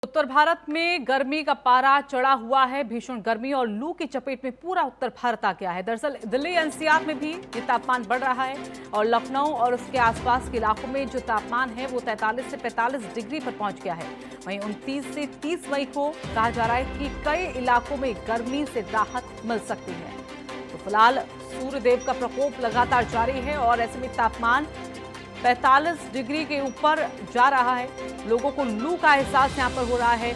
उत्तर भारत में गर्मी का पारा चढ़ा हुआ है। भीषण गर्मी और लू की चपेट में पूरा उत्तर भारत आ गया है। दरअसल दिल्ली एनसीआर में भी ये तापमान बढ़ रहा है और लखनऊ और उसके आसपास के इलाकों में जो तापमान है वो 43 से 45 डिग्री पर पहुंच गया है। वहीं 29 से 30 मई को कहा जा रहा है कि कई इलाकों में गर्मी से राहत मिल सकती है। तो फिलहाल सूर्यदेव का प्रकोप लगातार जारी है और ऐसे में तापमान 45 डिग्री के ऊपर जा रहा है। लोगों को लू का एहसास यहां पर हो रहा है।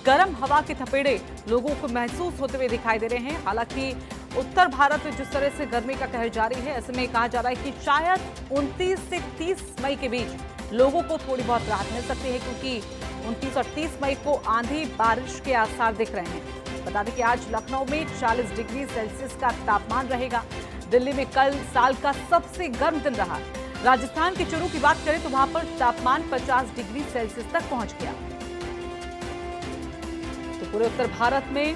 गर्म हवा के थपेड़े लोगों को महसूस होते हुए दिखाई दे रहे हैं। हालांकि उत्तर भारत में जिस तरह से गर्मी का कहर जारी है, ऐसे में कहा जा रहा है कि शायद 29 से 30 मई के बीच लोगों को थोड़ी बहुत राहत मिल सकती है, क्योंकि 29 और 30 मई को आंधी बारिश के आसार दिख रहे हैं। बता दें कि आज लखनऊ में 40 डिग्री सेल्सियस का तापमान रहेगा। दिल्ली में कल साल का सबसे गर्म दिन रहा। राजस्थान के चुरू की बात करें तो वहां पर तापमान 50 डिग्री सेल्सियस तक पहुंच गया। तो पूरे उत्तर भारत में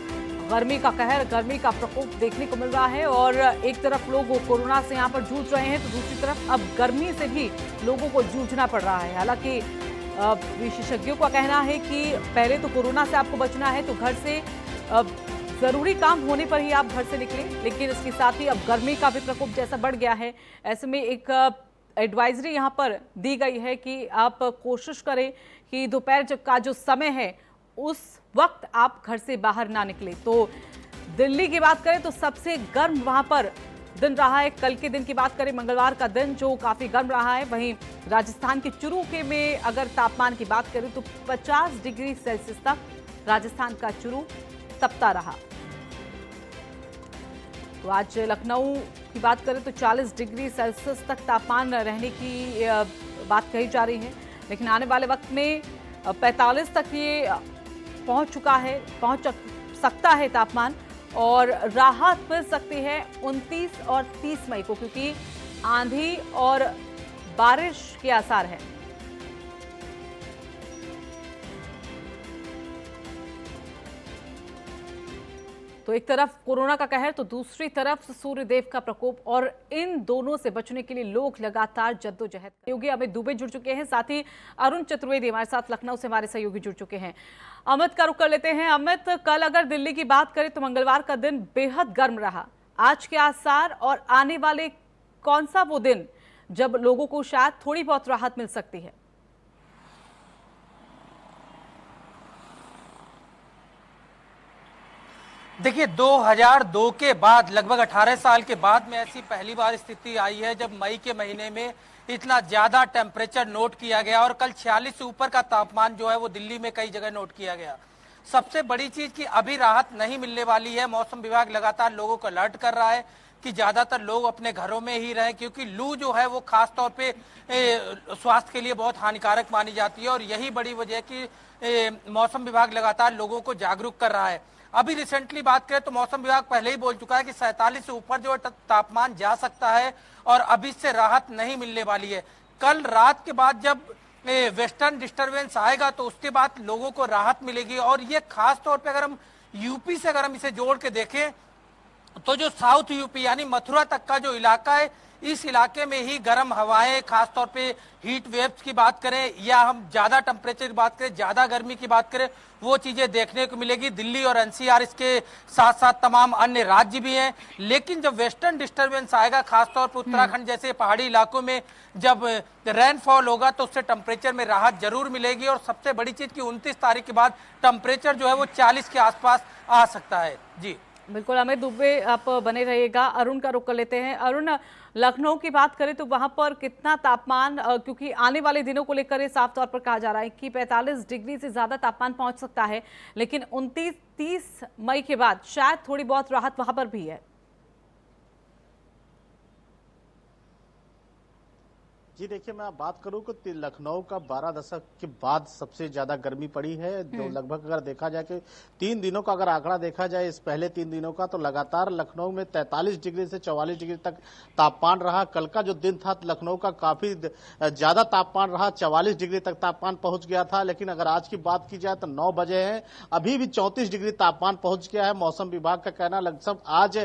गर्मी का कहर, गर्मी का प्रकोप देखने को मिल रहा है और एक तरफ लोग कोरोना से यहां पर जूझ रहे हैं तो दूसरी तरफ अब गर्मी से भी लोगों को जूझना पड़ रहा है। हालांकि विशेषज्ञों का कहना है कि पहले तो कोरोना से आपको बचना है तो घर से जरूरी काम होने पर ही आप घर से निकलें, लेकिन इसके साथ ही अब गर्मी का भी प्रकोप जैसा बढ़ गया है, ऐसे में एक एडवाइजरी यहां पर दी गई है कि आप कोशिश करें कि दोपहर का जो समय है उस वक्त आप घर से बाहर ना निकलें। तो दिल्ली की बात करें तो सबसे गर्म वहां पर दिन रहा है। कल के दिन की बात करें, मंगलवार का दिन जो काफी गर्म रहा है। वहीं राजस्थान के चुरू के में अगर तापमान की बात करें तो 50 डिग्री सेल्सियस तक राजस्थान का चुरू तपता रहा। तो आज लखनऊ की बात करें तो 40 डिग्री सेल्सियस तक तापमान रहने की बात कही जा रही है, लेकिन आने वाले वक्त में 45 तक ये पहुंच सकता है तापमान और राहत मिल सकती है 29 और 30 मई को, क्योंकि आंधी और बारिश के आसार हैं। तो एक तरफ कोरोना का कहर तो दूसरी तरफ सूर्यदेव का प्रकोप, और इन दोनों से बचने के लिए लोग लगातार जद्दोजहद। सहयोगी अमित दुबे जुड़ चुके हैं, साथ ही अरुण चतुर्वेदी हमारे साथ लखनऊ से हमारे सहयोगी जुड़ चुके हैं। अमित का रुख कर लेते हैं। अमित, कल अगर दिल्ली की बात करें तो मंगलवार का दिन बेहद गर्म रहा। आज के आसार और आने वाले कौन सा वो दिन जब लोगों को शायद थोड़ी बहुत राहत मिल सकती है? देखिए, 2002 के बाद लगभग 18 साल के बाद में ऐसी पहली बार स्थिति आई है जब मई के महीने में इतना ज्यादा टेम्परेचर नोट किया गया और कल 46 से ऊपर का तापमान जो है वो दिल्ली में कई जगह नोट किया गया। सबसे बड़ी चीज कि अभी राहत नहीं मिलने वाली है। मौसम विभाग लगातार लोगों को अलर्ट कर रहा है कि ज्यादातर लोग अपने घरों में ही रहें, क्योंकि लू जो है वो खास तौर पे स्वास्थ्य के लिए बहुत हानिकारक मानी जाती है और यही बड़ी वजह है कि मौसम विभाग लगातार लोगों को जागरूक कर रहा है। अभी रिसेंटली बात करें तो मौसम विभाग पहले ही बोल चुका है कि 47 से ऊपर जो तापमान जा सकता है और अभी से राहत नहीं मिलने वाली है। कल रात के बाद जब वेस्टर्न डिस्टरबेंस आएगा तो उसके बाद लोगों को राहत मिलेगी और ये खास तौर पे अगर हम यूपी से अगर हम इसे जोड़ के देखें तो जो साउथ यूपी यानी मथुरा तक का जो इलाका है, इस इलाके में ही गर्म हवाएं, खास तौर पे हीट वेव्स की बात करें या हम ज्यादा टेम्परेचर की बात करें, ज्यादा गर्मी की बात करें, वो चीजें देखने को मिलेगी। दिल्ली और एनसीआर इसके साथ साथ तमाम अन्य राज्य भी हैं, लेकिन जब वेस्टर्न डिस्टरबेंस आएगा, खासतौर पर उत्तराखंड जैसे पहाड़ी इलाकों में जब रेनफॉल होगा तो उससे टेम्परेचर में राहत जरूर मिलेगी। और सबसे बड़ी चीज की 29 तारीख के बाद टेम्परेचर जो है वो 40 के आसपास आ सकता है। जी बिल्कुल, अमित दुबे आप बने रहिएगा। अरुण का रुख कर लेते हैं। अरुण, लखनऊ की बात करें तो वहां पर कितना तापमान, क्योंकि आने वाले दिनों को लेकर साफ तौर पर कहा जा रहा है कि 45 डिग्री से ज्यादा तापमान पहुंच सकता है, लेकिन 29-30 मई के बाद शायद थोड़ी बहुत राहत वहां पर भी है। जी देखिए, मैं बात करूं कि लखनऊ का 12 दशक के बाद सबसे ज्यादा गर्मी पड़ी है। जो लगभग अगर देखा जाए कि 3 दिनों का अगर आंकड़ा देखा जाए, इस पहले 3 दिनों का, तो लगातार लखनऊ में 43 डिग्री से 44 डिग्री तक तापमान रहा। कल का जो दिन था लखनऊ का काफी ज्यादा तापमान रहा, 44 डिग्री तक तापमान पहुंच गया था। लेकिन अगर आज की बात की जाए तो 9 बजे हैं, अभी भी 34 डिग्री तापमान पहुंच गया है। मौसम विभाग का कहना लगभग आज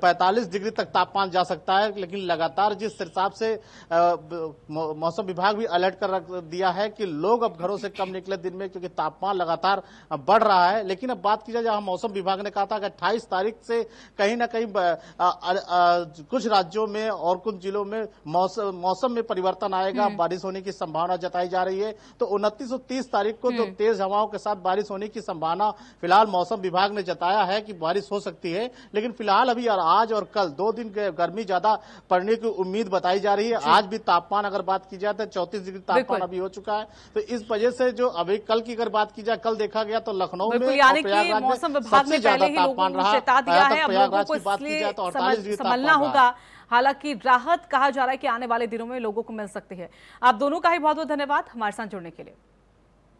45 डिग्री तक तापमान जा सकता है, लेकिन लगातार जिस हिसाब से मौसम विभाग भी अलर्ट कर रख दिया है कि लोग अब घरों से कम निकले दिन में, क्योंकि तापमान लगातार बढ़ रहा है। लेकिन अब बात की जाए, जहां मौसम विभाग ने कहा था कि 28 तारीख से कहीं ना कहीं कुछ राज्यों में और कुछ जिलों में मौसम में परिवर्तन आएगा, बारिश होने की संभावना जताई जा रही है। तो 29 और 30 तारीख को जो तेज हवाओं के साथ बारिश होने की संभावना फिलहाल मौसम विभाग ने जताया है कि बारिश हो सकती है। लेकिन फिलहाल अभी आज और कल 2 दिन गर्मी ज्यादा पड़ने की उम्मीद बताई जा रही है। आज भी तापमान अगर बात की जाए तो 34 डिग्री तापमान अभी हो चुका है। तो इस वजह से जो अभी कल की अगर बात की जाए, कल देखा गया तो लखनऊ में यानी कि मौसम विभाग ने पहले ही लोगों को चेता दिया है। अब लोगों को इसलिए संभलना होगा। हालांकि राहत कहा जा रहा है कि आने वाले दिनों में लोगों को मिल सकती है। आप दोनों का ही बहुत बहुत धन्यवाद हमारे साथ जुड़ने के लिए।